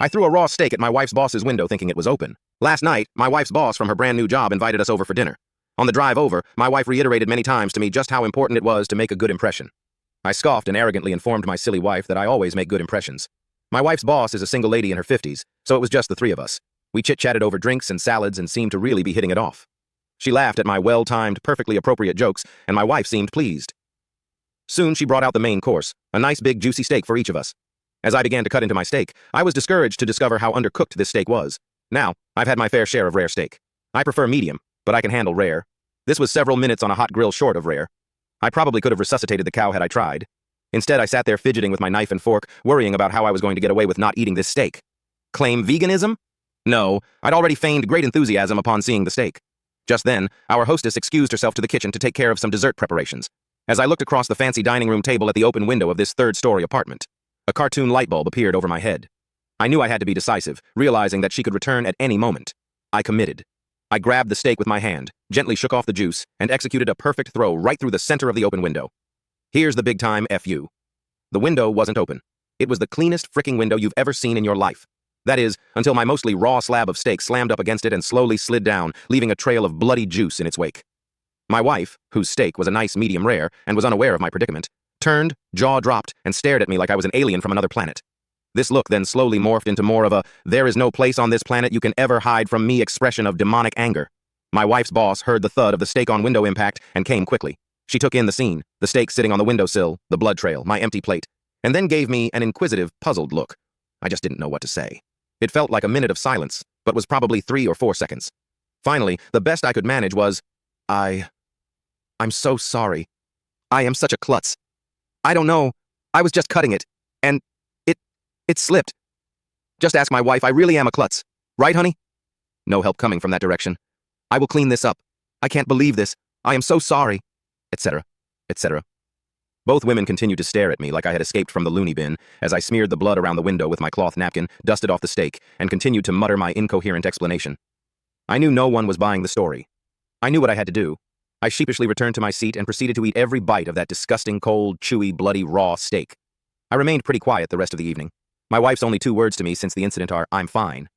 I threw a raw steak at my wife's boss's window thinking it was open. Last night, my wife's boss from her brand new job invited us over for dinner. On the drive over, my wife reiterated many times to me just how important it was to make a good impression. I scoffed and arrogantly informed my silly wife that I always make good impressions. My wife's boss is a single lady in her 50s, so it was just the three of us. We chit-chatted over drinks and salads and seemed to really be hitting it off. She laughed at my well-timed, perfectly appropriate jokes, and my wife seemed pleased. Soon she brought out the main course, a nice big juicy steak for each of us. As I began to cut into my steak, I was discouraged to discover how undercooked this steak was. Now, I've had my fair share of rare steak. I prefer medium, but I can handle rare. This was several minutes on a hot grill short of rare. I probably could have resuscitated the cow had I tried. Instead, I sat there fidgeting with my knife and fork, worrying about how I was going to get away with not eating this steak. Claim veganism? No, I'd already feigned great enthusiasm upon seeing the steak. Just then, our hostess excused herself to the kitchen to take care of some dessert preparations. As I looked across the fancy dining room table at the open window of this third-story apartment, a cartoon light bulb appeared over my head. I knew I had to be decisive, realizing that she could return at any moment. I committed. I grabbed the steak with my hand, gently shook off the juice, and executed a perfect throw right through the center of the open window. Here's the big-time FU. The window wasn't open. It was the cleanest fricking window you've ever seen in your life. That is, until my mostly raw slab of steak slammed up against it and slowly slid down, leaving a trail of bloody juice in its wake. My wife, whose steak was a nice medium rare and was unaware of my predicament, turned, jaw dropped, and stared at me like I was an alien from another planet. This look then slowly morphed into more of a, there is no place on this planet you can ever hide from me expression of demonic anger. My wife's boss heard the thud of the steak on window impact and came quickly. She took in the scene, the steak sitting on the windowsill, the blood trail, my empty plate, and then gave me an inquisitive, puzzled look. I just didn't know what to say. It felt like a minute of silence, but was probably 3 or 4 seconds. Finally, the best I could manage was, I'm so sorry. I am such a klutz. I don't know. I was just cutting it, and it slipped. Just ask my wife, I really am a klutz. Right, honey? No help coming from that direction. I will clean this up. I can't believe this. I am so sorry. Etc., etc. Both women continued to stare at me like I had escaped from the loony bin as I smeared the blood around the window with my cloth napkin, dusted off the steak, and continued to mutter my incoherent explanation. I knew no one was buying the story. I knew what I had to do. I sheepishly returned to my seat and proceeded to eat every bite of that disgusting, cold, chewy, bloody, raw steak. I remained pretty quiet the rest of the evening. My wife's only 2 words to me since the incident are, I'm fine.